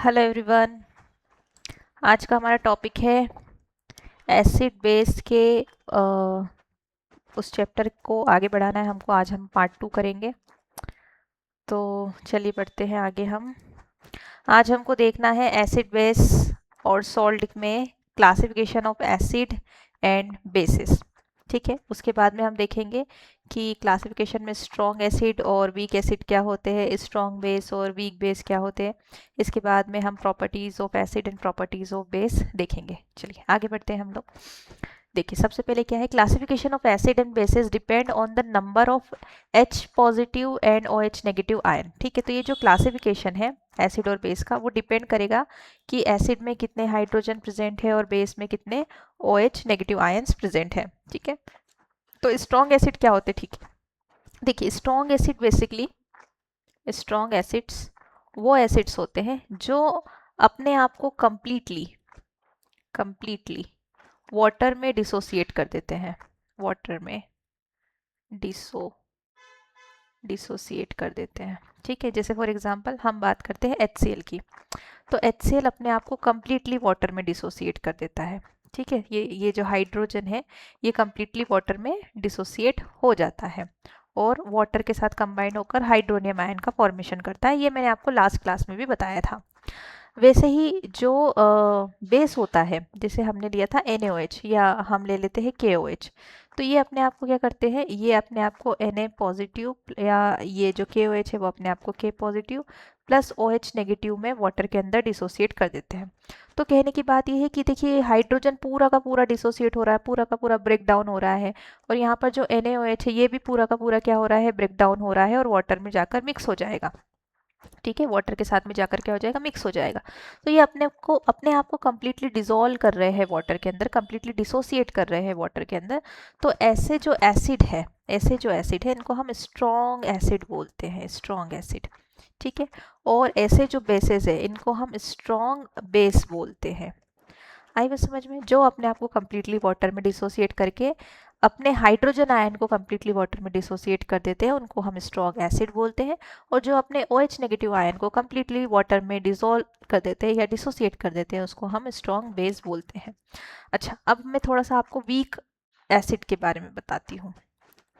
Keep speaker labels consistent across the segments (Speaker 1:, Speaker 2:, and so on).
Speaker 1: Hello everyone. आज का हमारा टॉपिक है एसिड बेस के उस चैप्टर को आगे बढ़ाना है हमको। आज हम पार्ट 2 करेंगे। तो चलिए बढ़ते हैं आगे। हम आज हमको देखना है एसिड बेस और सॉल्ट में classification of acid and bases. ठीक है, उसके बाद में हम देखेंगे कि क्लासिफिकेशन में स्ट्रॉन्ग एसिड और वीक एसिड क्या होते हैं, स्ट्रॉन्ग बेस और वीक बेस क्या होते हैं। इसके बाद में हम properties of acid and properties of base देखेंगे। चलिए आगे बढ़ते हैं हम लोग। देखिए सबसे पहले क्या है, classification of acid and bases depend on the number of H positive and OH negative ion. ठीक है, तो ये जो क्लासिफिकेशन है एसिड और बेस का वो डिपेंड करेगा कि एसिड में कितने हाइड्रोजन प्रेजेंट है और बेस में कितने OH नेगेटिव आयंस प्रेजेंट है। ठीक है, तो स्ट्रॉन्ग एसिड क्या होते हैं। ठीक है, देखिए strong acid basically, strong acids वो एसिड्स होते हैं जो अपने आप को कंप्लीटली वाटर में डिसोसिएट कर देते हैं। वाटर में डिसोसिएट कर देते हैं। ठीक है, जैसे फॉर एग्जांपल हम बात करते हैं HCl की, तो HCl अपने आप को कंप्लीटली वाटर में डिसोसिएट कर देता है। ठीक है, ये जो हाइड्रोजन है ये कंप्लीटली वाटर में डिसोसिएट हो जाता है और वाटर के साथ कंबाइन होकर हाइड्रोनियम आयन का फॉर्मेशन करता है। ये मैंने आपको लास्ट क्लास में भी बताया था। वैसे ही जो बेस होता है, जैसे हमने लिया था NaOH या हम ले लेते हैं KOH, तो ये अपने आप को क्या करते हैं, ये अपने आप को Na पॉजिटिव या ये जो KOH है वो अपने आप को K positive plus OH negative में वाटर के अंदर डिसोसिएट कर देते हैं। तो कहने की बात ये है कि देखिए हाइड्रोजन पूरा का पूरा डिसोसिएट हो रहा है, पूरा का पूरा ब्रेक डाउन हो रहा है, और यहाँ पर जो NaOH है ये भी पूरा का पूरा क्या हो रहा है, ब्रेक डाउन हो रहा है और वाटर में जाकर मिक्स हो जाएगा। ठीक है, वाटर के साथ में जाकर क्या हो जाएगा, मिक्स हो जाएगा। तो ये अपने आप को कंप्लीटली डिसॉल्व कर रहे हैं वाटर के अंदर, कंप्लीटली डिसोसिएट कर रहे हैं वाटर के अंदर। तो ऐसे जो एसिड है इनको हम स्ट्रॉन्ग एसिड बोलते हैं, स्ट्रॉन्ग एसिड। ठीक है, और ऐसे जो बेसेस है इनको हम स्ट्रॉन्ग बेस बोलते हैं। आई बात समझ में, जो अपने आप को कंप्लीटली वाटर में डिसोसिएट करके अपने हाइड्रोजन आयन को कंप्लीटली वाटर में डिसोसिएट कर देते हैं उनको हम स्ट्रॉन्ग एसिड बोलते हैं, और जो अपने OH नेगेटिव आयन को कंप्लीटली वाटर में डिसॉल्व कर देते हैं या डिसोसिएट कर देते हैं उसको हम स्ट्रॉन्ग बेस बोलते हैं। अच्छा, अब मैं थोड़ा सा आपको वीक एसिड के बारे में बताती हूँ।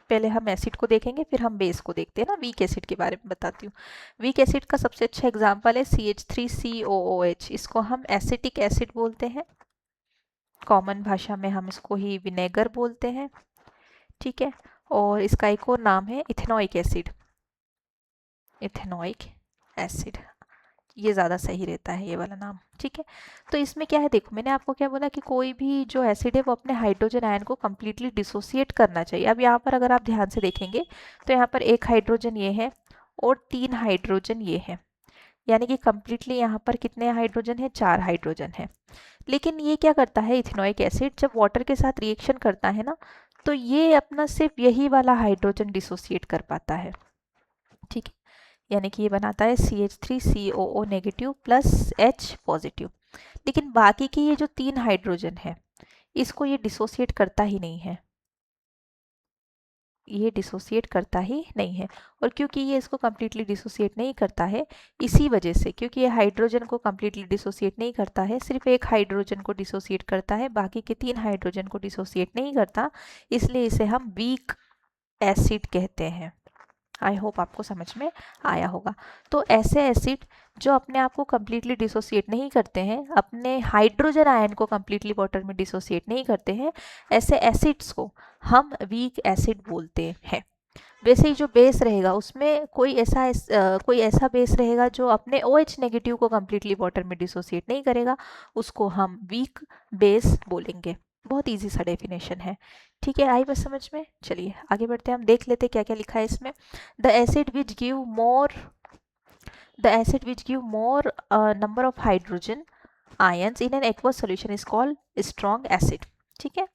Speaker 1: पहले हम एसिड को देखेंगे फिर हम बेस को देखते हैं ना। वीक एसिड के बारे में बताती हूँ। वीक एसिड का सबसे अच्छा एग्जाम्पल है CH3COOH। इसको हम एसिटिक एसिड बोलते हैं, कॉमन भाषा में हम इसको ही विनेगर बोलते हैं। ठीक है, और इसका एक और नाम है इथेनॉइक एसिड। इथेनॉइक एसिड ये ज़्यादा सही रहता है, ये वाला नाम। ठीक है, तो इसमें क्या है, देखो मैंने आपको क्या बोला कि कोई भी जो एसिड है वो अपने हाइड्रोजन आयन को कंप्लीटली डिसोसिएट करना चाहिए। अब यहाँ पर अगर आप ध्यान से देखेंगे तो यहाँ पर एक हाइड्रोजन ये है और 3 हाइड्रोजन ये है, यानी कि कंप्लीटली यहाँ पर कितने हाइड्रोजन है, 4 हाइड्रोजन है। लेकिन ये क्या करता है, इथेनॉइक एसिड जब वाटर के साथ रिएक्शन करता है ना, तो ये अपना सिर्फ यही वाला हाइड्रोजन डिसोसिएट कर पाता है। ठीक है, यानी कि ये बनाता है CH3COO negative plus H positive, लेकिन बाकी के ये जो 3 हाइड्रोजन है इसको ये डिसोसिएट करता ही नहीं है, ये डिसोसिएट करता ही नहीं है। और क्योंकि ये इसको कम्प्लीटली डिसोसिएट नहीं करता है, इसी वजह से, क्योंकि ये हाइड्रोजन को कम्प्लीटली डिसोसिएट नहीं करता है, सिर्फ एक हाइड्रोजन को डिसोसिएट करता है, बाकी के 3 हाइड्रोजन को डिसोसिएट नहीं करता, इसलिए इसे हम वीक एसिड कहते हैं। आई होप आपको समझ में आया होगा। तो ऐसे एसिड जो अपने आप को कम्प्लीटली डिसोसिएट नहीं करते हैं, अपने हाइड्रोजन आयन को कम्प्लीटली वाटर में डिसोसिएट नहीं करते हैं, ऐसे एसिड्स को हम वीक एसिड बोलते हैं। वैसे ही जो बेस रहेगा उसमें कोई ऐसा बेस रहेगा जो अपने OH नेगेटिव को कम्प्लीटली वाटर में डिसोसिएट नहीं करेगा, उसको हम वीक बेस बोलेंगे। बहुत इजी सा डेफिनेशन है। ठीक है, आई बस समझ में। चलिए आगे बढ़ते हैं, हम देख लेते हैं क्या क्या लिखा है इसमें। The acid which give more number of hydrogen ions in an aqueous solution is called strong acid. ठीक है,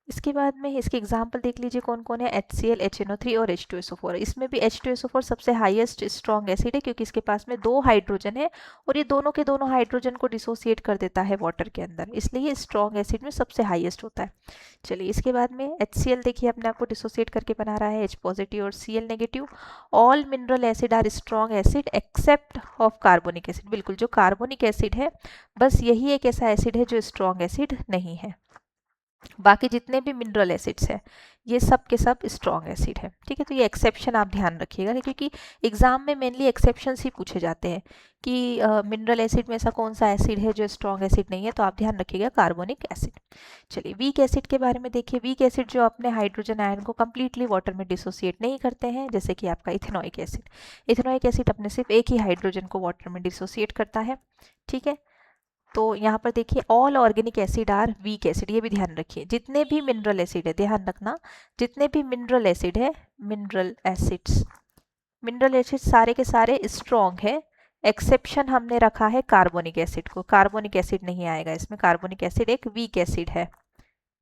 Speaker 1: इसके बाद में इसके एग्जाम्पल देख लीजिए कौन कौन है, HCl, HNO3 और H2SO4। इसमें भी H2SO4 सबसे हाईएस्ट स्ट्रॉन्ग एसिड है क्योंकि इसके पास में 2 हाइड्रोजन है और ये दोनों के दोनों हाइड्रोजन को डिसोसिएट कर देता है वाटर के अंदर, इसलिए ये स्ट्रॉन्ग एसिड में सबसे हाईएस्ट होता है। चलिए इसके बाद में HCl देखिए अपने आप को डिसोसिएट करके बना रहा है H पॉजिटिव और Cl negative. All mineral acid are strong acid except of carbonic acid. बिल्कुल, जो कार्बोनिक एसिड है बस यही एक ऐसा एसिड है जो स्ट्रॉन्ग एसिड नहीं है, बाकी जितने भी मिनरल एसिड्स हैं ये सब के सब स्ट्रॉन्ग एसिड है। ठीक है, तो ये एक्सेप्शन आप ध्यान रखिएगा क्योंकि एग्जाम में मेनली एक्सेप्शंस ही पूछे जाते हैं कि मिनरल एसिड में ऐसा कौन सा एसिड है जो स्ट्रॉन्ग एसिड नहीं है, तो आप ध्यान रखिएगा कार्बोनिक एसिड। चलिए वीक एसिड के बारे में देखिए। वीक एसिड जो अपने हाइड्रोजन आयन को कंप्लीटली वाटर में डिसोसिएट नहीं करते हैं, जैसे कि आपका इथेनॉइक एसिड। इथेनॉइक एसिड अपने सिर्फ एक ही हाइड्रोजन को वाटर में डिसोसिएट करता है। ठीक है, तो यहाँ पर देखिए all organic acid are weak acid, ये भी ध्यान रखिए। जितने भी मिनरल एसिड है, ध्यान रखना, जितने भी मिनरल एसिड है, मिनरल एसिड सारे के सारे स्ट्रॉन्ग है। एक्सेप्शन हमने रखा है कार्बोनिक एसिड को, कार्बोनिक एसिड नहीं आएगा इसमें, कार्बोनिक एसिड एक वीक एसिड है।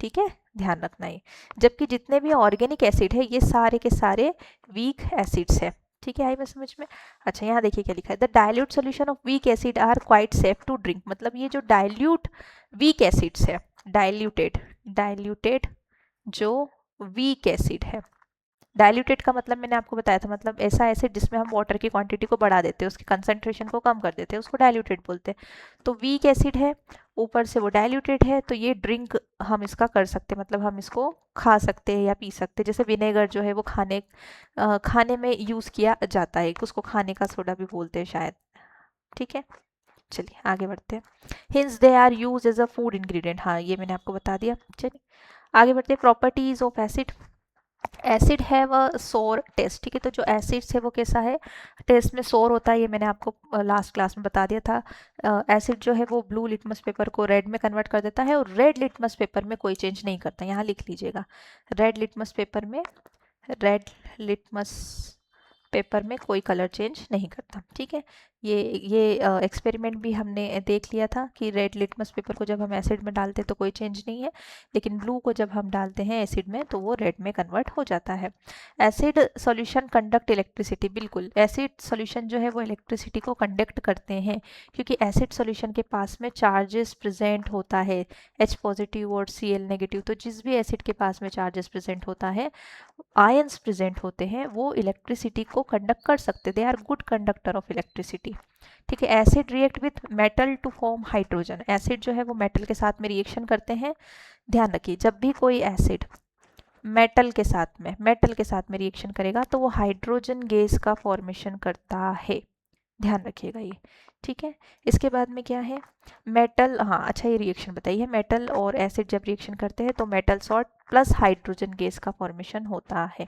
Speaker 1: ठीक है, ध्यान रखना ये। जबकि जितने भी ऑर्गेनिक एसिड है ये सारे के सारे वीक एसिड्स है। ठीक है, आई मैं समझ में। अच्छा, यहाँ देखिए क्या लिखा है, the dilute solution of weak acid are quite safe to drink. मतलब ये जो डाइल्यूट वीक एसिड्स है, डाइल्यूटेड जो वीक एसिड है, डाइल्यूटेड का मतलब मैंने आपको बताया था, मतलब ऐसा एसिड जिसमें हम वाटर की क्वांटिटी को बढ़ा देते हैं, उसकी कंसंट्रेशन को कम कर देते हैं, उसको डाइल्यूटेड बोलते हैं। तो वीक एसिड है, ऊपर से वो डाइल्यूटेड है, तो ये ड्रिंक हम इसका कर सकते हैं, मतलब हम इसको खा सकते हैं या पी सकते हैं। जैसे विनेगर जो है वो खाने में यूज़ किया जाता है, उसको खाने का सोडा भी बोलते हैं शायद। ठीक है, चलिए आगे बढ़ते हैं। Hence they are use as a food ingredient, हाँ ये मैंने आपको बता दिया। चलिए आगे बढ़ते हैं। Properties of acid. Acid have अ सोर टेस्ट। ठीक है, तो जो एसिड्स है वो कैसा है, टेस्ट में सोर होता है, ये मैंने आपको लास्ट क्लास में बता दिया था। एसिड जो है वो ब्लू लिटमस पेपर को रेड में कन्वर्ट कर देता है और रेड लिटमस पेपर में कोई चेंज नहीं करता, यहाँ लिख लीजिएगा। रेड लिटमस पेपर में कोई कलर चेंज नहीं करता। ठीक है, ये एक्सपेरिमेंट भी हमने देख लिया था कि रेड लिटमस पेपर को जब हम एसिड में डालते हैं तो कोई चेंज नहीं है, लेकिन ब्लू को जब हम डालते हैं एसिड में तो वो रेड में कन्वर्ट हो जाता है। Acid solution conduct electricity. बिल्कुल, एसिड सॉल्यूशन जो है वो इलेक्ट्रिसिटी को कंडक्ट करते हैं क्योंकि एसिड सॉल्यूशन के पास में चार्जेस प्रेजेंट होता है, H पॉजिटिव और Cl नेगेटिव। तो जिस भी एसिड के पास में चार्जेस प्रेजेंट होता है, आयंस प्रेजेंट होते हैं, वो इलेक्ट्रिसिटी को कंडक्ट कर सकते, they are good conductor of electricity. ठीक है, acid react with metal to form hydrogen. Acid जो है वो मेटल के साथ में रिएक्शन करते हैं। ध्यान रखिए, जब भी कोई एसिड मेटल के साथ में रिएक्शन करेगा तो वो हाइड्रोजन गैस का फॉर्मेशन करता है, ध्यान रखिएगा ये। ठीक है, इसके बाद में क्या है, मेटल, हाँ अच्छा ये रिएक्शन बताइए, मेटल और एसिड जब रिएक्शन करते हैं तो metal salt plus hydrogen gas का फॉर्मेशन होता है।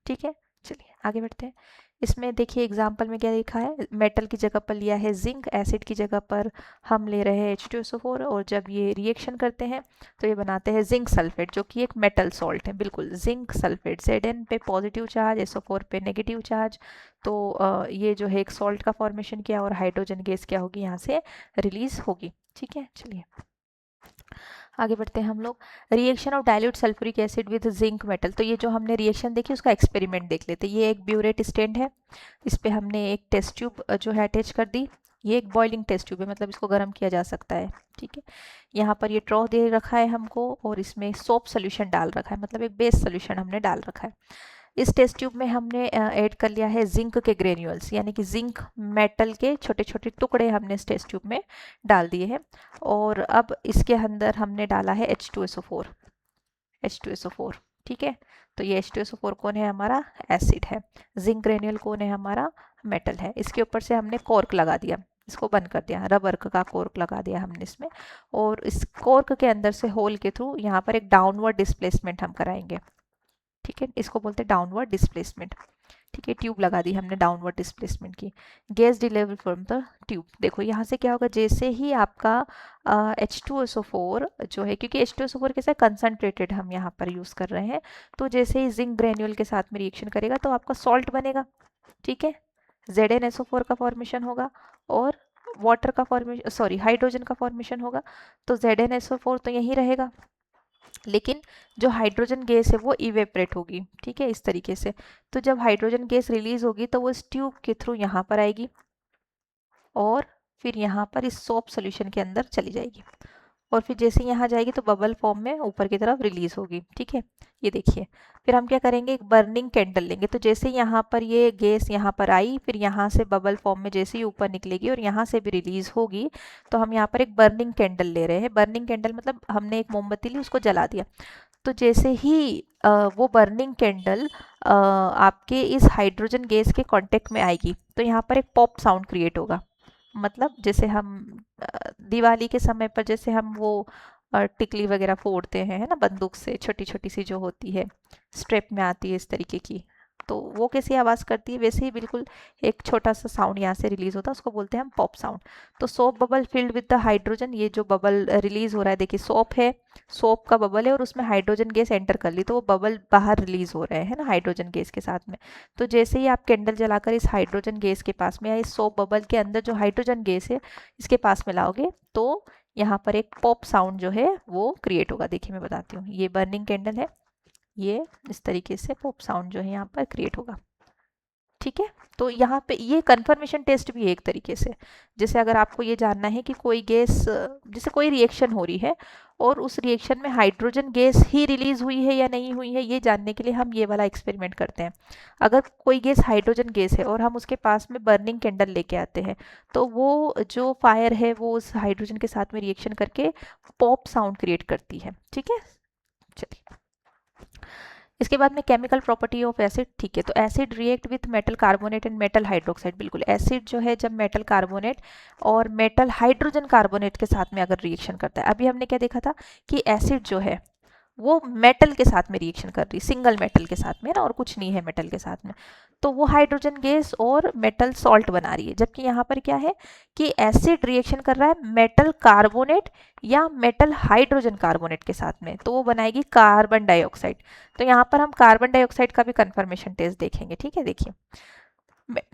Speaker 1: ठीक है, चलिए आगे बढ़ते हैं। इसमें देखिए एग्जाम्पल में क्या लिखा है, मेटल की जगह पर लिया है जिंक, एसिड की जगह पर हम ले रहे हैं H2SO4 और जब ये रिएक्शन करते हैं तो ये बनाते हैं जिंक सल्फेट जो कि एक मेटल सॉल्ट है। बिल्कुल, जिंक सल्फेट, Zn पे पॉजिटिव चार्ज, SO4 पे नेगेटिव चार्ज। तो ये जो है एक सॉल्ट का फॉर्मेशन किया और हाइड्रोजन गैस क्या होगी यहाँ से रिलीज होगी। ठीक है, चलिए आगे बढ़ते हैं हम लोग। Reaction of dilute sulphuric acid with zinc metal. तो ये जो हमने रिएक्शन देखी उसका एक्सपेरिमेंट देख लेते हैं। ये एक ब्यूरेट स्टैंड है, इस पे हमने एक टेस्ट ट्यूब जो है अटैच कर दी। ये एक बॉइलिंग टेस्ट ट्यूब है, मतलब इसको गर्म किया जा सकता है। ठीक है, यहाँ पर ये ट्रॉ दे रखा है हमको और इसमें सोप सोल्यूशन डाल रखा है, मतलब एक बेस सोल्यूशन हमने डाल रखा है। इस टेस्ट ट्यूब में हमने ऐड कर लिया है जिंक के ग्रेन्यूल्स, यानी कि जिंक मेटल के छोटे छोटे टुकड़े हमने इस टेस्ट ट्यूब में डाल दिए हैं। और अब इसके अंदर हमने डाला है H2SO4। ठीक है, तो ये H2SO4 कौन है, हमारा एसिड है। जिंक ग्रेन्यूल कौन है, हमारा मेटल है। इसके ऊपर से हमने कॉर्क लगा दिया, इसको बंद कर दिया, रबर का कॉर्क लगा दिया हमने इसमें। और इस कॉर्क के अंदर से होल के थ्रू यहाँ पर एक डाउनवर्ड डिस्प्लेसमेंट हम कराएंगे। ठीक है, इसको बोलते हैं डाउनवर्ड डिस्प्लेसमेंट। ठीक है, ट्यूब लगा दी हमने डाउनवर्ड डिस्प्लेसमेंट की। Gas delivery from the tube. देखो यहाँ से क्या होगा, जैसे ही आपका H2SO4 जो है, क्योंकि H2SO4 कैसा कंसनट्रेटेड हम यहाँ पर यूज़ कर रहे हैं, तो जैसे ही जिंक ग्रेन्यूल के साथ में रिएक्शन करेगा तो आपका सॉल्ट बनेगा। ठीक है, ZnSO4 का फॉर्मेशन होगा और वाटर का फॉर्मेशन, सॉरी हाइड्रोजन का फॉर्मेशन होगा। तो ZnSO4 तो यहीं रहेगा। लेकिन जो हाइड्रोजन गैस है वो इवेपरेट होगी, ठीक है, इस तरीके से। तो जब हाइड्रोजन गैस रिलीज होगी तो वो इस ट्यूब के थ्रू यहाँ पर आएगी और फिर यहाँ पर इस सोप सोल्यूशन के अंदर चली जाएगी, और फिर जैसे यहाँ जाएगी तो बबल फॉर्म में ऊपर की तरफ रिलीज होगी, ठीक है। ये देखिए, फिर हम क्या करेंगे, एक बर्निंग कैंडल लेंगे। तो जैसे यहाँ पर ये गैस यहाँ पर आई, फिर यहाँ से बबल फॉर्म में जैसे ही ऊपर निकलेगी और यहाँ से भी रिलीज होगी, तो हम यहाँ पर एक बर्निंग कैंडल ले रहे हैं। बर्निंग कैंडल मतलब हमने एक मोमबत्ती ली, उसको जला दिया। तो जैसे ही वो बर्निंग कैंडल आपके इस हाइड्रोजन गैस के कांटेक्ट में आएगी तो यहाँ पर एक पॉप साउंड क्रिएट होगा। मतलब जैसे हम दिवाली के समय पर जैसे हम वो टिकली वगैरह फोड़ते हैं, है ना, बंदूक से, छोटी छोटी सी जो होती है, स्ट्रेप में आती है इस तरीके की, तो वो कैसी आवाज़ करती है, वैसे ही बिल्कुल एक छोटा सा साउंड यहाँ से रिलीज होता है, उसको बोलते हैं हम पॉप साउंड। तो soap bubble filled with the hydrogen, ये जो बबल रिलीज हो रहा है, देखिए सोप है, सोप का बबल है और उसमें हाइड्रोजन गैस एंटर कर ली, तो वो बबल बाहर रिलीज हो रहे हैं ना हाइड्रोजन गैस के साथ में। तो जैसे ही आप कैंडल जलाकर इस हाइड्रोजन गैस के पास में या इस सोप बबल के अंदर जो हाइड्रोजन गैस है इसके पास में लाओगे, तो यहाँ पर एक पॉप साउंड जो है वो क्रिएट होगा। देखिए मैं बताती हूँ, ये बर्निंग कैंडल है, ये इस तरीके से पॉप साउंड जो है यहाँ पर क्रिएट होगा, ठीक है। तो यहाँ पे ये कंफर्मेशन टेस्ट भी है एक तरीके से। जैसे अगर आपको ये जानना है कि कोई गैस, जैसे कोई रिएक्शन हो रही है और उस रिएक्शन में हाइड्रोजन गैस ही रिलीज हुई है या नहीं हुई है, ये जानने के लिए हम ये वाला एक्सपेरिमेंट करते हैं। अगर कोई गैस हाइड्रोजन गैस है और हम उसके पास में बर्निंग कैंडल लेके आते हैं, तो वो जो फायर है वो उस हाइड्रोजन के साथ में रिएक्शन करके पॉप साउंड क्रिएट करती है, ठीक है। चलिए, इसके बाद में केमिकल प्रॉपर्टी ऑफ एसिड, ठीक है। तो acid react with metal carbonate and metal hydroxide, बिल्कुल एसिड जो है जब मेटल कार्बोनेट और मेटल हाइड्रोजन कार्बोनेट के साथ में अगर रिएक्शन करता है, अभी हमने क्या देखा था कि एसिड जो है वो मेटल के साथ में रिएक्शन कर रही, सिंगल मेटल के साथ में ना, और कुछ नहीं है मेटल के साथ में, तो वो हाइड्रोजन गैस और मेटल सॉल्ट बना रही है। जबकि यहाँ पर क्या है कि एसिड रिएक्शन कर रहा है मेटल कार्बोनेट या मेटल हाइड्रोजन कार्बोनेट के साथ में, तो वो बनाएगी कार्बन डाइऑक्साइड। तो यहाँ पर हम कार्बन डाइऑक्साइड का भी कंफर्मेशन टेस्ट देखेंगे, ठीक है। देखिए,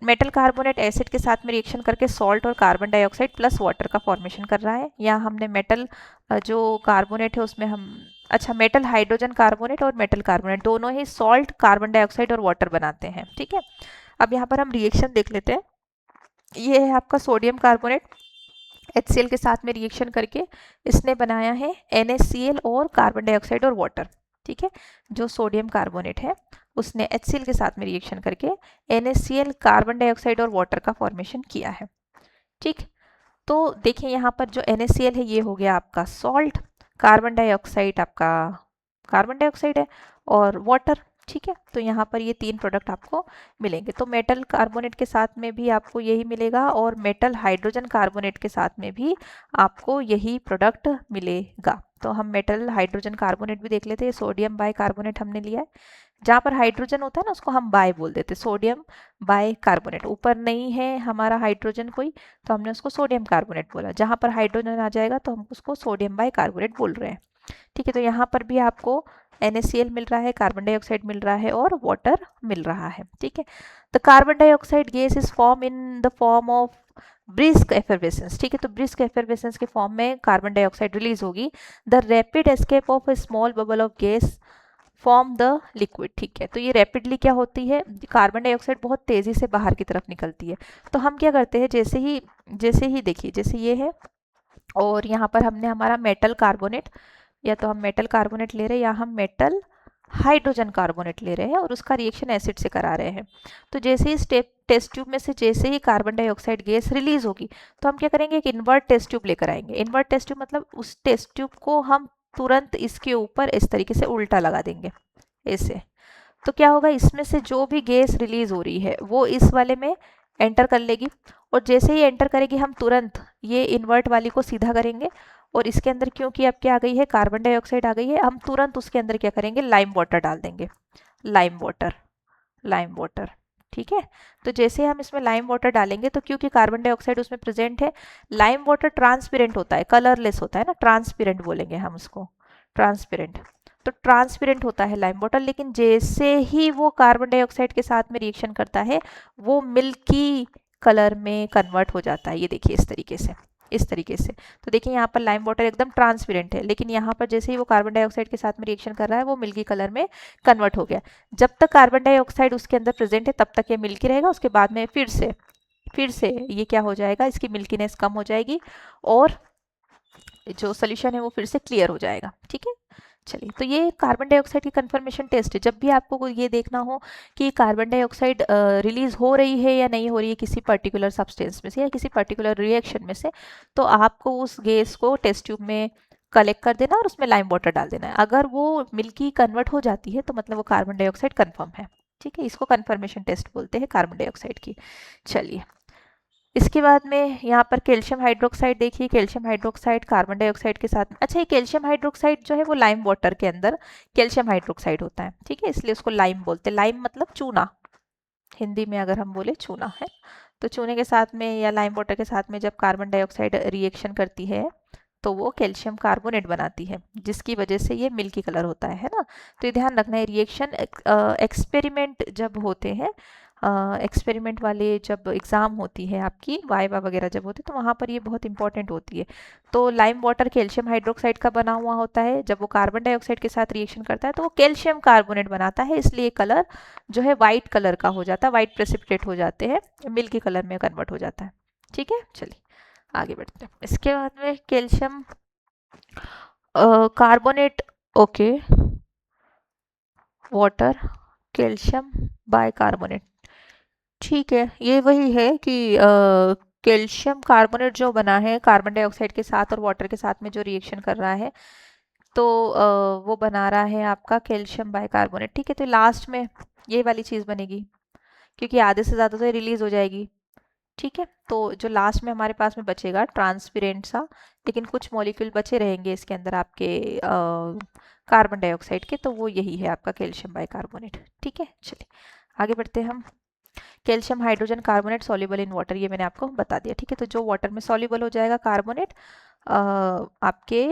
Speaker 1: मेटल कार्बोनेट एसिड के साथ में रिएक्शन करके सॉल्ट और कार्बन डाइऑक्साइड प्लस वाटर का फॉर्मेशन कर रहा है। यहाँ हमने मेटल जो कार्बोनेट है उसमें हम, अच्छा, मेटल हाइड्रोजन कार्बोनेट और मेटल कार्बोनेट दोनों ही सॉल्ट, कार्बन डाइऑक्साइड और वाटर बनाते हैं, ठीक है। अब यहाँ पर हम रिएक्शन देख लेते हैं। ये है आपका सोडियम कार्बोनेट HCl के साथ में रिएक्शन करके इसने बनाया है NaCl और कार्बन डाइऑक्साइड और वाटर, ठीक है। जो सोडियम कार्बोनेट है उसने HCl के साथ में रिएक्शन करके NaCl, कार्बन डाइऑक्साइड और वाटर का फॉर्मेशन किया है, ठीक। तो देखिए यहाँ पर जो NaCl है ये हो गया आपका सॉल्ट, कार्बन डाइऑक्साइड आपका कार्बन डाइऑक्साइड है और वाटर, ठीक है। तो यहाँ पर ये तीन प्रोडक्ट आपको मिलेंगे। तो मेटल कार्बोनेट के साथ में भी आपको यही मिलेगा और मेटल हाइड्रोजन कार्बोनेट के साथ में भी आपको यही प्रोडक्ट मिलेगा। तो हम मेटल हाइड्रोजन कार्बोनेट भी देख लेते हैं। सोडियम बाई कार्बोनेट हमने लिया है, जहाँ पर हाइड्रोजन होता है ना उसको हम बाय बोल देते, सोडियम बाय कार्बोनेट। ऊपर नहीं है हमारा हाइड्रोजन कोई, तो हमने उसको सोडियम कार्बोनेट बोला। जहाँ पर हाइड्रोजन आ जाएगा तो हम उसको सोडियम बाय कार्बोनेट बोल रहे हैं, ठीक है। तो यहाँ पर भी आपको NaCl मिल रहा है, कार्बन डाइऑक्साइड मिल रहा है और वाटर मिल रहा है, ठीक है। The carbon dioxide gas is form in the form of brisk effervescence, ठीक है। तो ब्रिस्क एफरवेसेंस के फॉर्म में कार्बन डाइऑक्साइड रिलीज होगी। The rapid escape of A small bubble of gas form the liquid, ठीक है। तो ये रैपिडली क्या होती है, कार्बन डाइऑक्साइड बहुत तेजी से बाहर की तरफ निकलती है। तो हम क्या करते हैं, जैसे ही देखिए, जैसे ये है और यहाँ पर हमने हमारा मेटल कार्बोनेट, या तो हम मेटल कार्बोनेट ले रहे हैं या हम मेटल हाइड्रोजन कार्बोनेट ले रहे हैं और उसका रिएक्शन एसिड से करा रहे हैं। तो जैसे ही टेस्ट ट्यूब में से जैसे ही कार्बन डाइऑक्साइड गैस रिलीज होगी तो हम क्या करेंगे, एक इन्वर्ट टेस्ट ट्यूब लेकर आएंगे। इन्वर्ट टेस्ट ट्यूब मतलब उस टेस्ट ट्यूब को हम तुरंत इसके ऊपर इस तरीके से उल्टा लगा देंगे ऐसे। तो क्या होगा, इसमें से जो भी गैस रिलीज हो रही है वो इस वाले में एंटर कर लेगी और जैसे ही एंटर करेगी हम तुरंत ये इन्वर्ट वाली को सीधा करेंगे और इसके अंदर क्योंकि अब क्या आ गई है, कार्बन डाइऑक्साइड आ गई है, हम तुरंत उसके अंदर क्या करेंगे, लाइम वाटर डाल देंगे। लाइम वाटर, लाइम वाटर, ठीक है। तो जैसे हम इसमें लाइम वाटर डालेंगे तो क्योंकि कार्बन डाइऑक्साइड उसमें प्रेजेंट है, लाइम वाटर ट्रांसपेरेंट होता है, कलरलेस होता है ना, ट्रांसपेरेंट बोलेंगे हम उसको, ट्रांसपेरेंट। तो ट्रांसपेरेंट होता है लाइम वाटर, लेकिन जैसे ही वो कार्बन डाइऑक्साइड के साथ में रिएक्शन करता है वो मिल्की कलर में कन्वर्ट हो जाता है। ये देखिए इस तरीके से, इस तरीके से। तो देखिए यहाँ पर लाइम वाटर एकदम ट्रांसपेरेंट है, लेकिन यहाँ पर जैसे ही वो कार्बन डाइऑक्साइड के साथ में रिएक्शन कर रहा है वो मिल्की कलर में कन्वर्ट हो गया। जब तक कार्बन डाइऑक्साइड उसके अंदर प्रेजेंट है तब तक ये मिल्की रहेगा, उसके बाद में फिर से ये क्या हो जाएगा, इसकी मिल्कीनेस कम हो जाएगी और जो सोल्यूशन है वो फिर से क्लियर हो जाएगा। ठीक है, चलिए, तो ये कार्बन डाइऑक्साइड की कंफर्मेशन टेस्ट है। जब भी आपको ये देखना हो कि कार्बन डाइऑक्साइड रिलीज हो रही है या नहीं हो रही है किसी पर्टिकुलर सब्सटेंस में से या किसी पर्टिकुलर रिएक्शन में से, तो आपको उस गैस को टेस्ट ट्यूब में कलेक्ट कर देना और उसमें लाइम वाटर डाल देना है। अगर वो मिल्की कन्वर्ट हो जाती है तो मतलब वो कार्बन डाइऑक्साइड कन्फर्म है। ठीक है, इसको कंफर्मेशन टेस्ट बोलते हैं कार्बन डाइऑक्साइड की। चलिए, इसके बाद में यहाँ पर कैल्शियम हाइड्रोक्साइड देखिए, कैल्शियम हाइड्रोक्साइड कार्बन डाइऑक्साइड के साथ। अच्छा, ये कैल्शियम हाइड्रोक्साइड जो है वो लाइम वाटर के अंदर कैल्शियम हाइड्रोक्साइड होता है। ठीक है, इसलिए उसको लाइम बोलते हैं। लाइम मतलब चूना, हिंदी में अगर हम बोले चूना है। तो चूने के साथ में या लाइम वाटर के साथ में जब कार्बन डाइऑक्साइड रिएक्शन करती है तो वो कैल्शियम कार्बोनेट बनाती है, जिसकी वजह से ये मिल्की कलर होता है ना। तो ये ध्यान रखना है, रिएक्शन एक्सपेरिमेंट जब होते हैं, एक्सपेरिमेंट वाले जब एग्ज़ाम होती है आपकी, वाइवा वगैरह जब होती है, तो वहाँ पर ये बहुत इंपॉर्टेंट होती है। तो लाइम वाटर कैल्शियम हाइड्रोक्साइड का बना हुआ होता है, जब वो कार्बन डाइऑक्साइड के साथ रिएक्शन करता है तो वो कैल्शियम कार्बोनेट बनाता है, इसलिए कलर जो है वाइट कलर का हो जाता है, वाइट प्रेसिपिटेट हो जाते हैं, मिल्की कलर में कन्वर्ट हो जाता है। ठीक है, चलिए आगे बढ़ते हैं। इसके बाद में calcium carbonate, okay, water calcium bicarbonate. ठीक है, ये वही है कि कैल्शियम कार्बोनेट जो बना है कार्बन डाइऑक्साइड के साथ और वाटर के साथ में जो रिएक्शन कर रहा है, तो वो बना रहा है आपका कैल्शियम बाइकार्बोनेट। ठीक है, तो लास्ट में ये वाली चीज़ बनेगी, क्योंकि आधे से ज़्यादा तो रिलीज हो जाएगी। ठीक है, तो जो लास्ट में हमारे पास में बचेगा ट्रांसपेरेंट सा, लेकिन कुछ मॉलिक्यूल बचे रहेंगे इसके अंदर आपके कार्बन डाइऑक्साइड के, तो वो यही है आपका कैल्शियम बाइकार्बोनेट। ठीक है, चलिए आगे बढ़ते हैं हम। Calcium hydrogen carbonate soluble in water, ये मैंने आपको बता दिया। ठीक है, तो जो वाटर में सॉल्युबल हो जाएगा कार्बोनेट आपके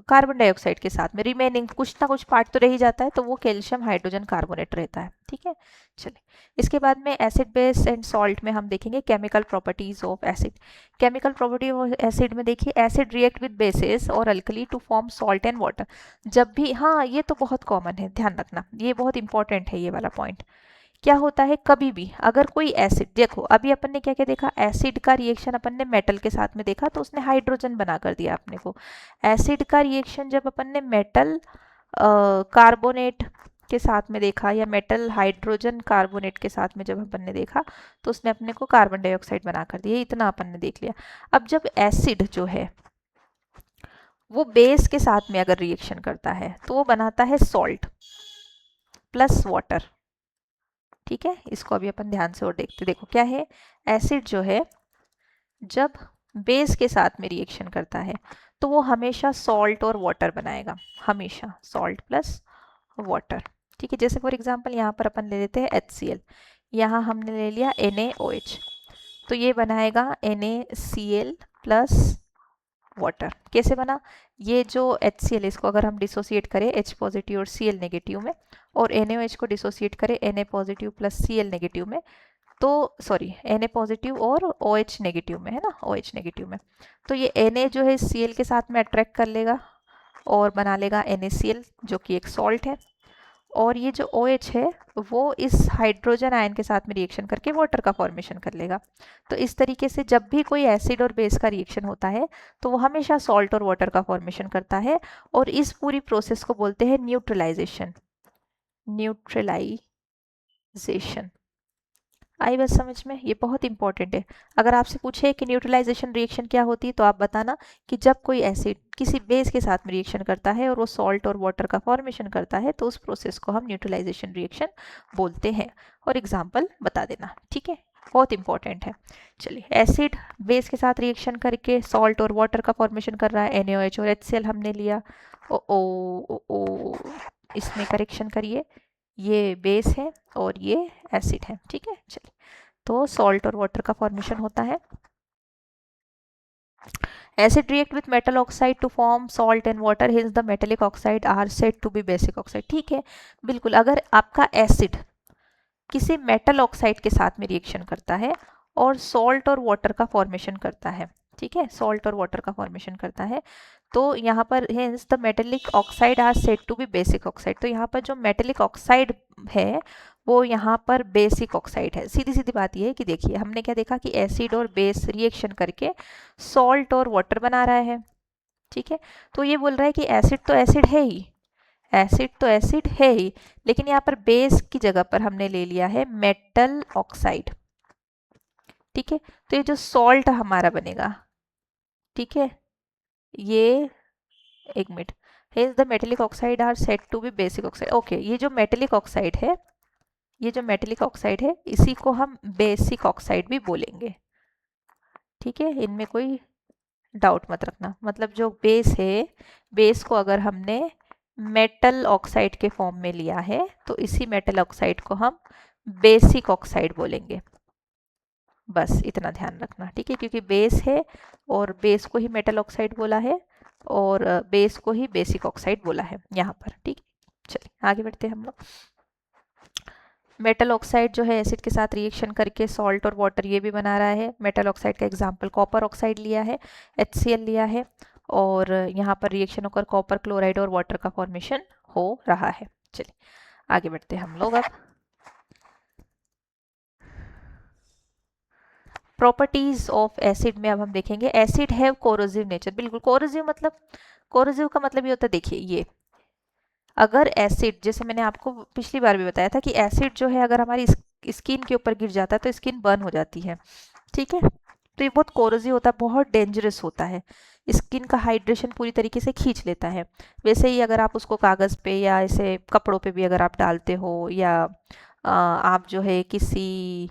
Speaker 1: कार्बन डाइऑक्साइड के साथ में, रिमेनिंग कुछ ना कुछ पार्ट तो रह ही जाता है, तो वो कैल्शियम हाइड्रोजन कार्बोनेट रहता है। ठीक है, चलिए, इसके बाद में एसिड बेस एंड सॉल्ट में हम देखेंगे chemical properties of acid. Chemical property of acid में देखिए, एसिड रिएक्ट विद बेसिस और alkali to form salt and water. जब भी, हाँ ये तो बहुत कॉमन है, ध्यान रखना, ये बहुत इंपॉर्टेंट है ये वाला पॉइंट। क्या होता है, कभी भी अगर कोई एसिड, देखो अभी अपन ने क्या क्या देखा, एसिड का रिएक्शन अपन ने मेटल के साथ में देखा तो उसने हाइड्रोजन बना कर दिया अपने को। एसिड का रिएक्शन जब अपन ने मेटल कार्बोनेट के साथ में देखा या मेटल हाइड्रोजन कार्बोनेट के साथ में जब अपन ने देखा तो उसने अपने को कार्बन डाइऑक्साइड बना कर दिया, इतना अपन ने देख लिया। अब जब एसिड जो है वो बेस के साथ में अगर रिएक्शन करता है तो वो बनाता है सॉल्ट प्लस वाटर। ठीक है, इसको अभी अपन ध्यान से और देखते, देखो क्या है, एसिड जो है जब बेस के साथ में रिएक्शन करता है तो वो हमेशा सॉल्ट और वाटर बनाएगा, हमेशा सॉल्ट प्लस वाटर। ठीक है, जैसे फॉर एग्जांपल यहाँ पर अपन ले लेते हैं HCl, यहाँ हमने ले लिया NaOH, तो ये बनाएगा NaCl प्लस वाटर। कैसे बना, ये जो HCl इसको अगर हम डिसोसिएट करें H पॉजिटिव और Cl नेगेटिव में, और NaOH को डिसोसिएट करें Na positive plus Cl negative में, तो सॉरी Na पॉजिटिव और OH नेगेटिव में, है ना, OH नेगेटिव में, तो ये Na जो है Cl के साथ में अट्रैक्ट कर लेगा और बना लेगा NaCl जो कि एक सॉल्ट है, और ये जो OH है वो इस हाइड्रोजन आयन के साथ में रिएक्शन करके वाटर का फॉर्मेशन कर लेगा। तो इस तरीके से जब भी कोई एसिड और बेस का रिएक्शन होता है तो वो हमेशा सॉल्ट और वाटर का फॉर्मेशन करता है, और इस पूरी प्रोसेस को बोलते हैं न्यूट्रलाइजेशन। न्यूट्रलाइजेशन आई बात समझ में, ये बहुत इंपॉर्टेंट है। अगर आपसे पूछे कि न्यूट्रलाइजेशन रिएक्शन क्या होती है तो आप बताना कि जब कोई एसिड किसी बेस के साथ में रिएक्शन करता है और वो सॉल्ट और वाटर का फॉर्मेशन करता है तो उस प्रोसेस को हम न्यूट्रलाइजेशन रिएक्शन बोलते हैं, और एग्जाम्पल बता देना। ठीक है, बहुत इंपॉर्टेंट है। चलिए, एसिड बेस के साथ रिएक्शन करके सॉल्ट और वाटर का फॉर्मेशन कर रहा है, NaOH और HCl हमने लिया। ओ इसमें करेक्शन करिए, ये बेस है और ये एसिड है। ठीक है, चलिए, तो सॉल्ट और वाटर का फॉर्मेशन होता है। Acid react with metal oxide to form salt and water, hence the metallic oxide are said to be basic oxide. ठीक है, बिल्कुल, अगर आपका एसिड किसी मेटल ऑक्साइड के साथ में रिएक्शन करता है और सॉल्ट और वाटर का फॉर्मेशन करता है ठीक है, सॉल्ट और वाटर का फॉर्मेशन करता है। तो यहाँ पर hence the metallic oxide are said to be basic oxide. तो यहाँ पर जो मेटेलिक ऑक्साइड है वो यहाँ पर बेसिक ऑक्साइड है। सीधी सीधी बात ये है कि देखिए हमने क्या देखा कि एसिड और बेस रिएक्शन करके सॉल्ट और वाटर बना रहा है। ठीक है, तो ये बोल रहा है कि एसिड तो एसिड है ही, एसिड तो एसिड है ही, लेकिन यहाँ पर बेस की जगह पर हमने ले लिया है मेटल ऑक्साइड। ठीक है, तो ये जो सॉल्ट हमारा बनेगा, ठीक है, ये एक minute, hence the metallic oxide are said to be basic oxide. Okay, ये जो मेटेलिक ऑक्साइड है, ये जो मेटेलिक ऑक्साइड है इसी को हम बेसिक ऑक्साइड भी बोलेंगे। ठीक है, इनमें कोई डाउट मत रखना। मतलब जो बेस है, बेस को अगर हमने मेटल ऑक्साइड के फॉर्म में लिया है तो इसी मेटल ऑक्साइड को हम बेसिक ऑक्साइड बोलेंगे। बस इतना ध्यान रखना, ठीक है, क्योंकि बेस है और बेस को ही मेटल ऑक्साइड बोला है और बेस को ही बेसिक ऑक्साइड बोला है यहाँ पर। ठीक है, चलिए आगे बढ़ते हैं हम लोग। मेटल ऑक्साइड जो है एसिड के साथ रिएक्शन करके सॉल्ट और वाटर ये भी बना रहा है। मेटल ऑक्साइड का एग्जांपल कॉपर ऑक्साइड लिया है, HCl लिया है, और यहाँ पर रिएक्शन होकर कॉपर क्लोराइड और वाटर का फॉर्मेशन हो रहा है। चलिए आगे बढ़ते हैं हम लोग। अब प्रॉपर्टीज ऑफ एसिड में अब हम देखेंगे एसिड हैव कोरोसिव नेचर। बिल्कुल, कोरोसिव मतलब, कोरोसिव का मतलब ये होता है, देखिए ये अगर एसिड, जैसे मैंने आपको पिछली बार भी बताया था कि एसिड जो है अगर हमारी स्किन के ऊपर गिर जाता है तो स्किन बर्न हो जाती है। ठीक है, तो ये बहुत कोरोसिव होता है, बहुत डेंजरस होता है, स्किन का हाइड्रेशन पूरी तरीके से खींच लेता है। वैसे ही अगर आप उसको कागज़ पे या ऐसे कपड़ों पे भी अगर आप डालते हो, या आप जो है किसी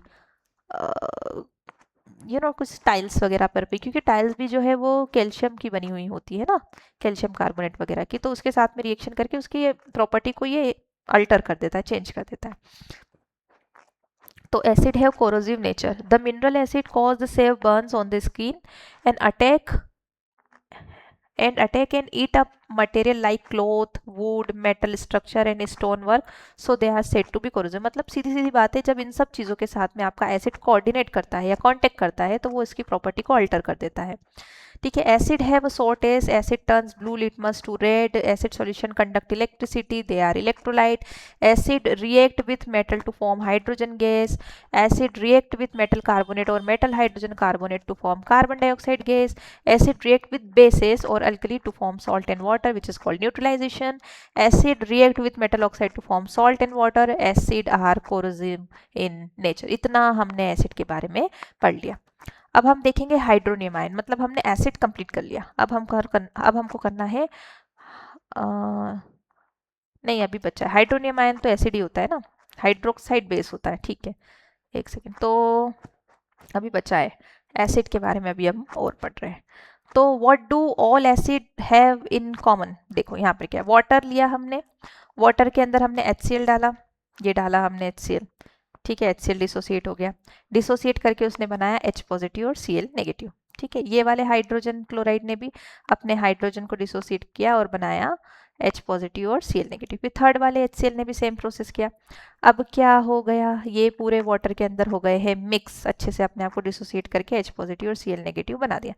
Speaker 1: कुछ टाइल्स वगैरह पर भी, क्योंकि टाइल्स भी जो है वो कैल्शियम की बनी हुई होती है ना, कैल्शियम कार्बोनेट वगैरह की, तो उसके साथ में रिएक्शन करके उसकी ये प्रॉपर्टी को ये अल्टर कर देता है, चेंज कर देता है। तो acid have corrosive nature. The mineral acid cause the save Burns on the skin and attack and eat up material like cloth, wood, metal structure and stone work, so they are said to be corrosive। मतलब सीधी सीधी बात है, जब इन सब चीज़ों के साथ में आपका एसिड कोऑर्डिनेट करता है या कांटेक्ट करता है तो वो इसकी प्रॉपर्टी को अल्टर कर देता है। ठीक है, acid have a sour taste, acid turns blue litmus to red, acid solution conduct electricity, they are electrolyte, acid react with metal to form hydrogen gas, acid react with metal carbonate और metal hydrogen carbonate to form carbon dioxide gas, acid react with bases or alkali to form salt and water, which is called neutralization, acid react with metal oxide to form salt and water, acid are corrosive in nature। इतना हमने acid के बारे में पढ़ लिया। अब हम देखेंगे हाइड्रोनियम आयन। मतलब हमने एसिड कंप्लीट कर लिया, अब हमको करना है नहीं अभी बच्चा है, हाइड्रोनियम आयन तो एसिड ही होता है ना, हाइड्रोक्साइड बेस होता है। ठीक है, एक सेकेंड, तो अभी बचा है एसिड के बारे में, अभी हम और पढ़ रहे हैं। तो what do all acid have in common. देखो यहाँ पर क्या, वाटर लिया हमने, वाटर के अंदर हमने HCl डाला, ये डाला हमने HCl, ठीक है, HCl डिसोसिएट हो गया, डिसोसिएट करके उसने बनाया H पॉजिटिव और Cl नेगेटिव। ठीक है, ये वाले हाइड्रोजन क्लोराइड ने भी अपने हाइड्रोजन को डिसोसिएट किया और बनाया H पॉजिटिव और Cl नेगेटिव। फिर थर्ड वाले HCl ने भी सेम प्रोसेस किया। अब क्या हो गया, ये पूरे वाटर के अंदर हो गए हैं मिक्स, अच्छे से अपने आप को डिसोसिएट करके H पॉजिटिव और Cl नेगेटिव बना दिया।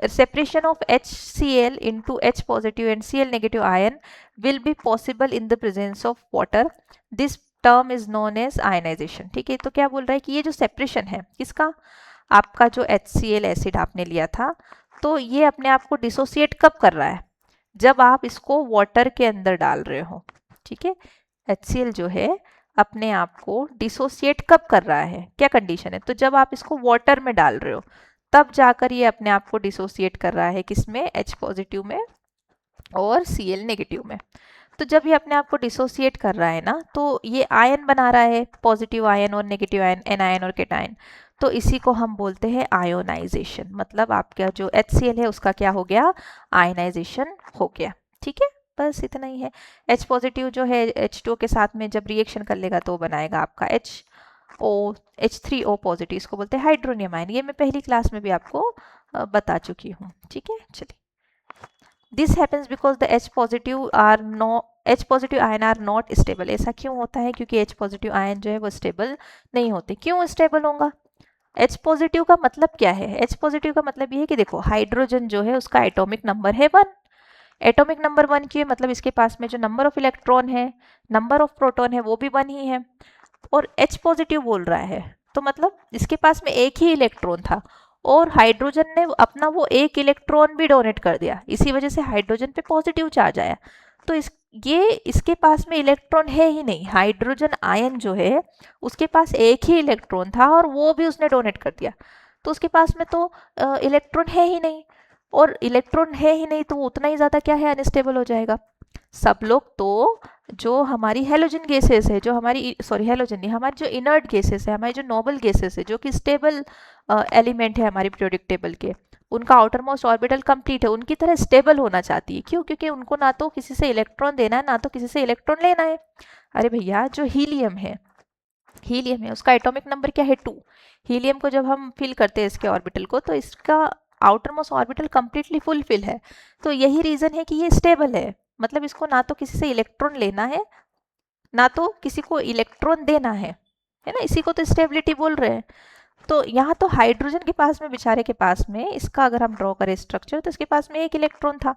Speaker 1: Separation of HCl into H positive and Cl negative ion will be possible in the presence of water. This term is known as ionization। ठीक है, तो क्या बोल रहा है कि ये जो सेपरेशन है किसका, आपका जो HCl एसिड आपने लिया था, तो ये अपने आप को डिसोसिएट कब कर रहा है, जब आप इसको वाटर के अंदर डाल रहे हो। ठीक है, HCl जो है अपने आप को डिसोसिएट कब कर रहा है, क्या कंडीशन है, तो जब आप इसको वाटर में डाल रहे हो तब जाकर ये अपने आप को डिसोसिएट कर रहा है, किसमें, H पॉजिटिव में और Cl नेगेटिव में। तो जब ये अपने आप को डिसोसिएट कर रहा है ना, तो ये आयन बना रहा है, पॉजिटिव आयन और नेगेटिव आयन, एनायन और केटायन, तो इसी को हम बोलते हैं आयोनाइजेशन। मतलब आपका जो HCl है उसका क्या हो गया, आयोनाइजेशन हो गया। ठीक है, बस इतना ही है। H पॉजिटिव जो है H2O के साथ में जब रिएक्शन कर लेगा तो बनाएगा आपका H3O पॉजिटिव, इसको बोलते हैं हाइड्रोनियम आयन। ये मैं पहली क्लास में भी आपको बता चुकी हूँ। ठीक है, चलिए, this happens because the H positive ion are not stable. ऐसा क्यों होता है, क्योंकि H पॉजिटिव आयन जो है वो स्टेबल नहीं होते। क्यों स्टेबल होगा, H पॉजिटिव का मतलब क्या है? H पॉजिटिव का मतलब ये है कि देखो हाइड्रोजन जो है उसका एटॉमिक नंबर है 1। एटॉमिक नंबर 1 क्यों है? मतलब इसके पास में जो नंबर ऑफ इलेक्ट्रॉन है, नंबर ऑफ प्रोटॉन है वो भी 1 ही है। और H पॉजिटिव बोल रहा है तो मतलब इसके पास में एक ही इलेक्ट्रॉन था और हाइड्रोजन ने अपना वो एक इलेक्ट्रॉन भी डोनेट कर दिया, इसी वजह से हाइड्रोजन पे पॉजिटिव चार्ज आया। तो ये इसके पास में इलेक्ट्रॉन है ही नहीं, हाइड्रोजन आयन जो है उसके पास एक ही इलेक्ट्रॉन था और वो भी उसने डोनेट कर दिया, तो उसके पास में तो इलेक्ट्रॉन है ही नहीं। और इलेक्ट्रॉन है ही नहीं तो उतना ही ज़्यादा क्या है, अनस्टेबल हो जाएगा। सब लोग तो जो हमारी हेलोजन गैसेस है, जो हमारी सॉरी हेलोजन नहीं, हमारी जो इनर्ट गैसेस है, हमारी जो नोबल गैसेस है, जो कि स्टेबल एलिमेंट है हमारी पीरियोडिक टेबल के, उनका आउटर मोस्ट ऑर्बिटल कंप्लीट है, उनकी तरह स्टेबल होना चाहती है। क्यों? क्योंकि उनको ना तो किसी से इलेक्ट्रॉन देना है ना तो किसी से इलेक्ट्रॉन लेना है। अरे भैया जो हीलियम है उसका एटॉमिक नंबर क्या है 2। हीलियम को जब हम फिल करते हैं इसके ऑर्बिटल को तो इसका outer most orbital completely fulfil है। तो यही रीजन है कि ये स्टेबल है, मतलब इसको ना तो किसी से इलेक्ट्रॉन लेना है ना तो किसी को इलेक्ट्रॉन देना है ना, इसी को तो स्टेबिलिटी बोल रहे हैं। तो यहाँ तो हाइड्रोजन के पास में, बेचारे के पास में, इसका अगर हम ड्रॉ करें स्ट्रक्चर तो इसके पास में एक इलेक्ट्रॉन था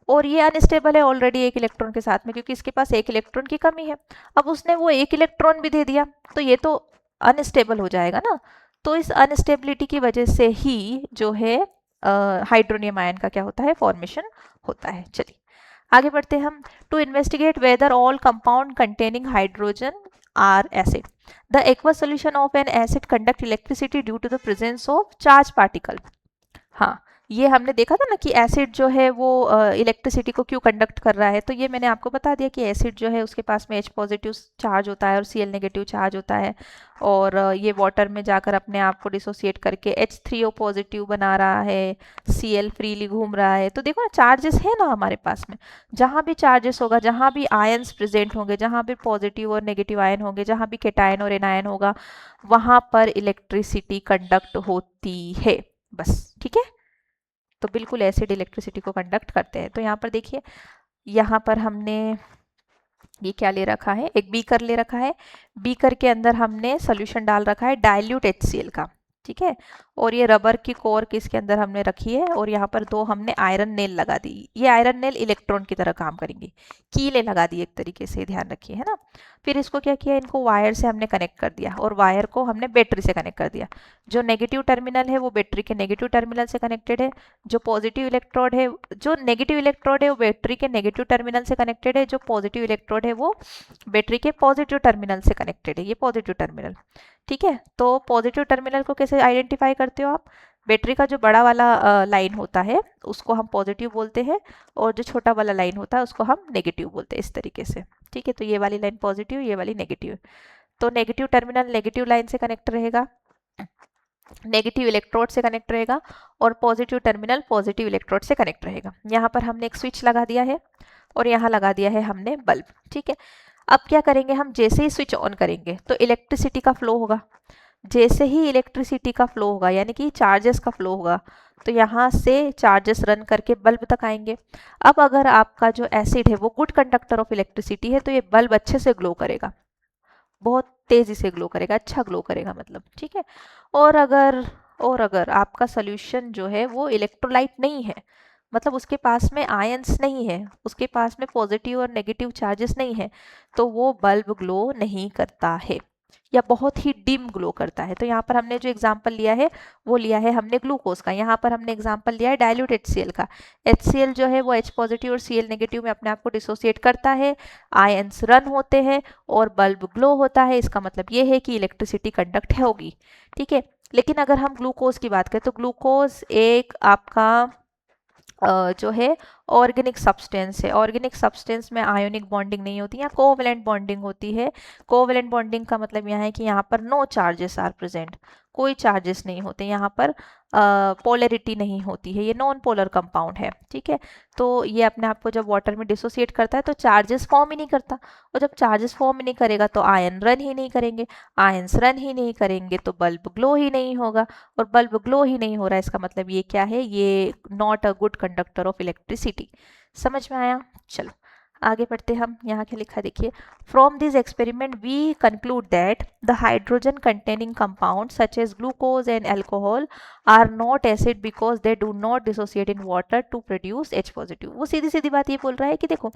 Speaker 1: और ये अनस्टेबल है ऑलरेडी एक इलेक्ट्रॉन के साथ में, क्योंकि इसके पास एक इलेक्ट्रॉन की कमी है। अब उसने वो एक इलेक्ट्रॉन भी दे दिया तो ये तो अनस्टेबल हो जाएगा ना। तो इस अनस्टेबिलिटी की वजह से ही जो है हाइड्रोनियम आयन का क्या होता है, फॉर्मेशन होता है। चलिए आगे बढ़ते हैं हम। To investigate whether all compound containing hydrogen are acid, the aqua solution of an acid conduct electricity due to the presence of charge particle. हाँ, ये हमने देखा था ना कि एसिड जो है वो इलेक्ट्रिसिटी को क्यों कंडक्ट कर रहा है, तो ये मैंने आपको बता दिया कि एसिड जो है उसके पास में H पॉजिटिव चार्ज होता है और Cl नेगेटिव चार्ज होता है, और ये वाटर में जाकर अपने आप को डिसोसिएट करके H3O पॉजिटिव बना रहा है, Cl फ्रीली घूम रहा है। तो देखो ना चार्जेस है ना हमारे पास में, जहाँ भी चार्जेस होगा, जहाँ भी आयन्स प्रेजेंट होंगे, जहाँ भी पॉजिटिव और नेगेटिव आयन होंगे, जहाँ भी केटायन और एनायन होगा, वहाँ पर इलेक्ट्रिसिटी कंडक्ट होती है। बस ठीक है, तो बिल्कुल एसिड इलेक्ट्रिसिटी को कंडक्ट करते हैं। तो यहाँ पर देखिए, यहाँ पर हमने ये क्या ले रखा है, एक बीकर ले रखा है, बीकर के अंदर हमने सोल्यूशन डाल रखा है डाइल्यूट HCl का, ठीक है। और ये रबर की कोर किसके अंदर हमने रखी है, और यहाँ पर दो हमने आयरन नेल लगा दी। ये आयरन नेल इलेक्ट्रॉन की तरह काम करेंगी, कीले लगा दी एक तरीके से, ध्यान रखिए, है ना। फिर इसको क्या किया, इनको वायर से हमने कनेक्ट कर दिया और वायर को हमने बैटरी से कनेक्ट कर दिया। जो नेगेटिव टर्मिनल है वो बैटरी के नेगेटिव टर्मिनल से कनेक्टेड है, जो पॉजिटिव इलेक्ट्रोड है, जो नेगेटिव इलेक्ट्रोड है वो बैटरी के नेगेटिव टर्मिनल से कनेक्टेड है, जो पॉजिटिव इलेक्ट्रोड है वो बैटरी के पॉजिटिव टर्मिनल से कनेक्टेड है, ये पॉजिटिव टर्मिनल, ठीक है। तो पॉजिटिव टर्मिनल को कैसे आइडेंटिफाई करते हो आप, बैटरी का जो बड़ा वाला लाइन होता है उसको हम पॉजिटिव बोलते हैं और जो छोटा वाला लाइन होता है उसको हम नेगेटिव बोलते हैं, इस तरीके से, ठीक है। तो ये वाली लाइन पॉजिटिव, ये वाली नेगेटिव, तो नेगेटिव टर्मिनल नेगेटिव लाइन से कनेक्ट रहेगा, नेगेटिव इलेक्ट्रोड से कनेक्ट रहेगा, और पॉजिटिव टर्मिनल पॉजिटिव इलेक्ट्रोड से कनेक्ट रहेगा। यहाँ पर हमने एक स्विच लगा दिया है और यहाँ लगा दिया है हमने बल्ब, ठीक है। अब क्या करेंगे हम, जैसे ही स्विच ऑन करेंगे तो इलेक्ट्रिसिटी का फ्लो होगा, जैसे ही इलेक्ट्रिसिटी का फ्लो होगा यानी कि चार्जेस का फ्लो होगा तो यहाँ से चार्जेस रन करके बल्ब तक आएंगे। अब अगर आपका जो एसिड है वो गुड कंडक्टर ऑफ इलेक्ट्रिसिटी है तो ये बल्ब अच्छे से ग्लो करेगा, बहुत तेजी से ग्लो करेगा, अच्छा ग्लो करेगा मतलब, ठीक है। और अगर आपका सोल्यूशन जो है वो इलेक्ट्रोलाइट नहीं है, मतलब उसके पास में आयंस नहीं है, उसके पास में पॉजिटिव और नेगेटिव चार्जेस नहीं है, तो वो बल्ब ग्लो नहीं करता है या बहुत ही डिम ग्लो करता है। तो यहाँ पर हमने जो एग्जांपल लिया है वो लिया है हमने ग्लूकोज का, यहाँ पर हमने एग्जांपल लिया है डाइल्यूट HCl का। HCl जो है वो H पॉजिटिव और Cl नेगेटिव में अपने आप को डिसोसिएट करता है, आयंस रन होते हैं और बल्ब ग्लो होता है। इसका मतलब ये है कि इलेक्ट्रिसिटी कंडक्ट होगी, ठीक है। लेकिन अगर हम ग्लूकोज की बात करें तो ग्लूकोज एक आपका जो है ऑर्गेनिक सब्सटेंस है। ऑर्गेनिक सब्सटेंस में आयोनिक बॉन्डिंग नहीं होती, यहाँ कोवैलेंट बॉन्डिंग होती है। कोवैलेंट बॉन्डिंग का मतलब यहाँ है कि यहाँ पर नो चार्जेस आर प्रेजेंट, कोई चार्जेस नहीं होते यहाँ पर, पोलैरिटी नहीं होती है, ये नॉन पोलर कंपाउंड है, ठीक है। तो ये अपने आप को जब वाटर में डिसोसिएट करता है तो चार्जेस फॉर्म ही नहीं करता, और जब चार्जेस फॉर्म ही नहीं करेगा तो आयन रन ही नहीं करेंगे, आयंस रन ही नहीं करेंगे तो बल्ब ग्लो ही नहीं होगा, और बल्ब ग्लो ही नहीं हो रहा है इसका मतलब ये क्या है, ये not a good conductor of electricity. समझ में आया? चलो आगे बढ़ते हम, यहाँ क्या लिखा देखिए, from this experiment we conclude that the hydrogen containing compound such as glucose and alcohol are not acid because they do not dissociate in water to produce H positive. वो सीधी सीधी बात ये बोल रहा है कि देखो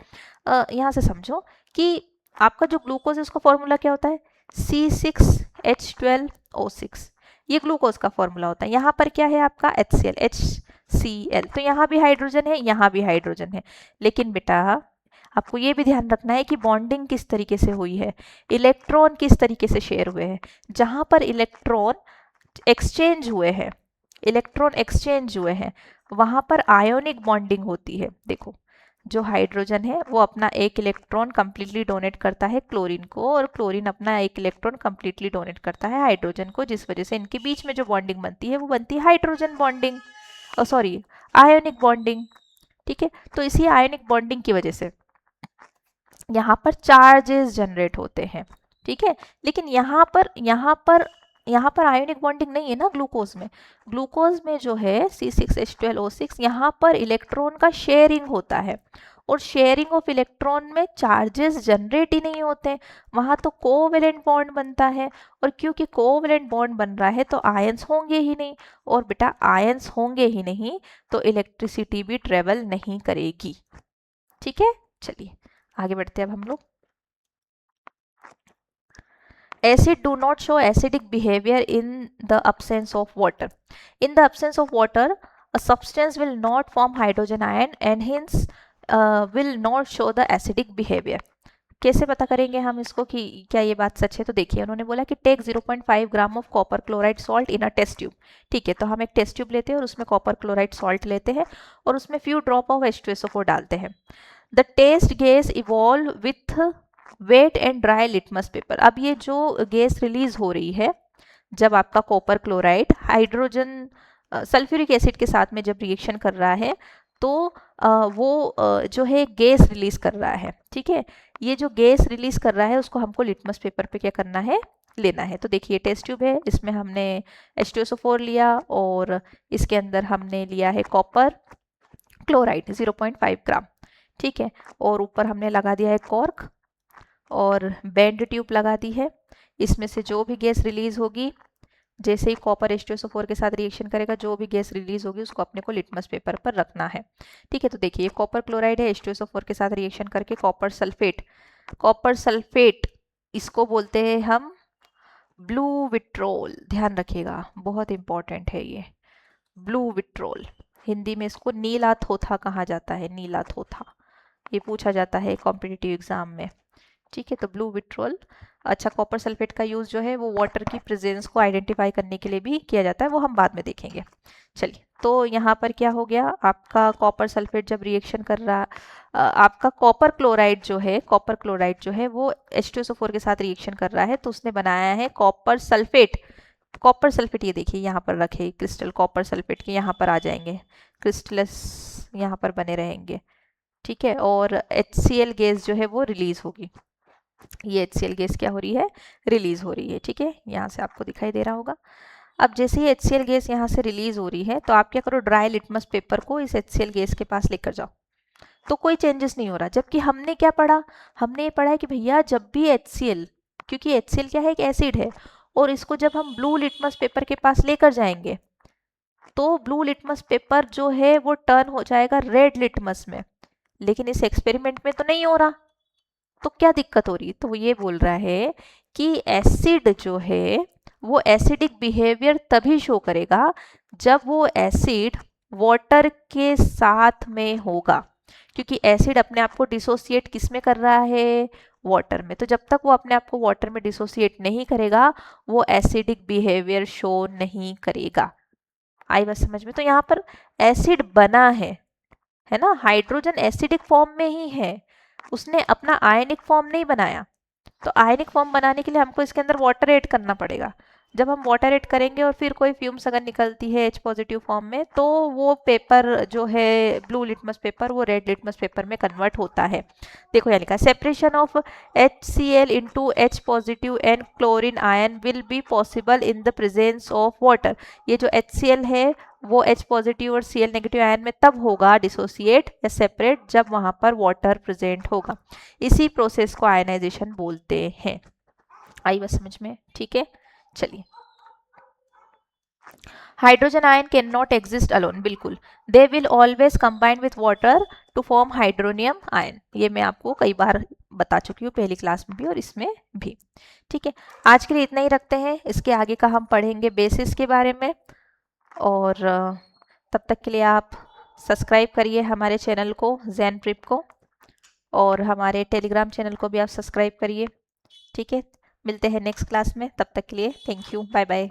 Speaker 1: यहाँ से समझो कि आपका जो ग्लूकोज है उसका फॉर्मूला क्या होता है, C6H12O6, ये ग्लूकोज का फॉर्मूला होता है। यहाँ पर क्या है आपका HCl, HCl, तो यहाँ भी हाइड्रोजन है, यहाँ भी हाइड्रोजन है, लेकिन बेटा आपको ये भी ध्यान रखना है कि बॉन्डिंग किस तरीके से हुई है, इलेक्ट्रॉन किस तरीके से शेयर हुए हैं। जहां पर इलेक्ट्रॉन एक्सचेंज हुए हैं, इलेक्ट्रॉन एक्सचेंज हुए हैं, वहां पर आयोनिक बॉन्डिंग होती है। देखो जो हाइड्रोजन है वो अपना एक इलेक्ट्रॉन कंप्लीटली डोनेट करता है क्लोरीन को, और क्लोरीन अपना एक इलेक्ट्रॉन कंप्लीटली डोनेट करता है हाइड्रोजन को, जिस वजह से इनके बीच में जो बॉन्डिंग बनती है वो बनती है hydrogen bonding, sorry ionic bonding. ठीक है, तो इसी आयोनिक बॉन्डिंग की वजह से यहाँ पर चार्जेस जनरेट होते हैं। ठीक है, लेकिन यहाँ पर आयोनिक बॉन्डिंग नहीं है ना ग्लूकोज में। ग्लूकोज में जो है C6H12O6, यहाँ पर इलेक्ट्रॉन का शेयरिंग होता है, और शेयरिंग ऑफ इलेक्ट्रॉन में चार्जेस जनरेट ही नहीं होते, वहां तो कोवेलेंट बॉन्ड बनता है, और क्योंकि कोवेलेंट बॉन्ड बन रहा है तो आयंस होंगे ही नहीं, और बेटा आयंस होंगे ही नहीं तो इलेक्ट्रिसिटी भी ट्रेवल नहीं करेगी। ठीक है, चलिए आगे बढ़ते हैं अब हम लोग। Acid do not show acidic behavior in the absence of water. In the absence of water, a substance will not form hydrogen ion and hence will not show the acidic behavior. कैसे पता करेंगे हम इसको कि क्या ये बात सच है? तो देखिए उन्होंने बोला कि take 0.5 gram of copper chloride salt in a test tube. ठीक है, तो हम एक टेस्ट ट्यूब लेते हैं और उसमें कॉपर क्लोराइड सॉल्ट लेते हैं और उसमें फ्यू ड्रॉप ऑफ H2SO4 डालते हैं। The test gas evolve with wet and dry litmus paper. अब ये जो गैस रिलीज हो रही है जब आपका copper chloride hydrogen sulphuric acid के साथ में जब रिएक्शन कर रहा है तो वो जो है गैस रिलीज कर रहा है। ठीक है, ये जो गैस रिलीज कर रहा है उसको हमको लिटमस पेपर पे क्या करना है, लेना है। तो देखिए टेस्ट ट्यूब है, इसमें हमने H2SO4 लिया और इसके अंदर हमने लिया है कॉपर क्लोराइड 0.5 ग्राम। ठीक है, और ऊपर हमने लगा दिया है कॉर्क और बेंड ट्यूब लगा दी है। इसमें से जो भी गैस रिलीज होगी, जैसे ही कॉपर H2SO4 के साथ रिएक्शन करेगा, जो भी गैस रिलीज होगी उसको अपने को लिटमस पेपर पर रखना है। ठीक है, तो देखिए कॉपर क्लोराइड है, H2SO4 के साथ रिएक्शन करके कॉपर सल्फेट इसको बोलते हैं हम ब्लू विट्रोल। ध्यान रखिएगा, बहुत इंपॉर्टेंट है ये ब्लू विट्रोल। हिंदी में इसको नीला थोथा कहा जाता है, नीला थोथा, ये पूछा जाता है कॉम्पिटिटिव एग्जाम में। ठीक है, तो ब्लू विट्रोल। अच्छा, कॉपर सल्फेट का यूज जो है वो वाटर की प्रेजेंस को आइडेंटिफाई करने के लिए भी किया जाता है, वो हम बाद में देखेंगे। चलिए, तो यहाँ पर क्या हो गया, आपका कॉपर सल्फेट जब रिएक्शन कर रहा, आपका कॉपर क्लोराइड जो है वो H2SO4 के साथ रिएक्शन कर रहा है, तो उसने बनाया है कॉपर सल्फेट। कॉपर सल्फेट ये देखिए यहाँ पर रखे क्रिस्टल कॉपर सल्फेट के, यहाँ पर आ जाएंगे क्रिस्टल्स, यहाँ पर बने रहेंगे। ठीक है, और HCl गैस जो है वो रिलीज होगी, ये HCl गैस क्या हो रही है, रिलीज हो रही है। ठीक है, यहाँ से आपको दिखाई दे रहा होगा। अब जैसे ही HCl गैस यहाँ से रिलीज हो रही है तो आप क्या करो, ड्राई लिटमस पेपर को इस HCl गैस के पास लेकर जाओ, तो कोई चेंजेस नहीं हो रहा। जबकि हमने क्या पढ़ा, हमने ये पढ़ा है कि भैया जब भी HCl, क्योंकि HCl क्या है, एक एसिड है, और इसको जब हम ब्लू लिटमस पेपर के पास लेकर जाएंगे तो ब्लू लिटमस पेपर जो है वो टर्न हो जाएगा रेड लिटमस में, लेकिन इस एक्सपेरिमेंट में तो नहीं हो रहा। तो क्या दिक्कत हो रही है, तो वो ये बोल रहा है कि एसिड जो है वो एसिडिक बिहेवियर तभी शो करेगा जब वो एसिड वाटर के साथ में होगा, क्योंकि एसिड अपने आप को डिसोसिएट किस में कर रहा है, वाटर में। तो जब तक वो अपने आप को वाटर में डिसोसिएट नहीं करेगा वो एसिडिक बिहेवियर शो नहीं करेगा। आई बात समझ में? तो यहाँ पर एसिड बना है ना, हाइड्रोजन एसिडिक फॉर्म में ही है, उसने अपना आयनिक फॉर्म नहीं बनाया। तो आयनिक फॉर्म बनाने के लिए हमको इसके अंदर वाटर ऐड करना पड़ेगा। जब हम वाटर ऐड करेंगे और फिर कोई फ्यूम्स अगर निकलती है H पॉजिटिव फॉर्म में, तो वो पेपर जो है ब्लू लिटमस पेपर वो रेड लिटमस पेपर में कन्वर्ट होता है। देखो यहाँ लिखा, separation of HCl into H positive and chlorine ion will be possible in the presence of water. ये जो HCl है वो H पॉजिटिव और Cl नेगेटिव आयन में तब होगा डिसोसिएट या सेपरेट जब वहाँ पर वाटर प्रेजेंट होगा। इसी प्रोसेस को आयनाइजेशन बोलते हैं। आई बात समझ में? ठीक है, चलिए। Hydrogen ion can not exist alone, बिल्कुल, they will always combine with water to form hydronium ion. ये मैं आपको कई बार बता चुकी हूँ, पहली क्लास में भी और इसमें भी। ठीक है, आज के लिए इतना ही रखते हैं, इसके आगे का हम पढ़ेंगे बेसिस के बारे में। और तब तक के लिए आप सब्सक्राइब करिए हमारे चैनल को, जैन प्रिप को, और हमारे टेलीग्राम चैनल को भी आप सब्सक्राइब करिए। ठीक है, मिलते हैं नेक्स्ट क्लास में, तब तक के लिए थैंक यू, बाय बाय।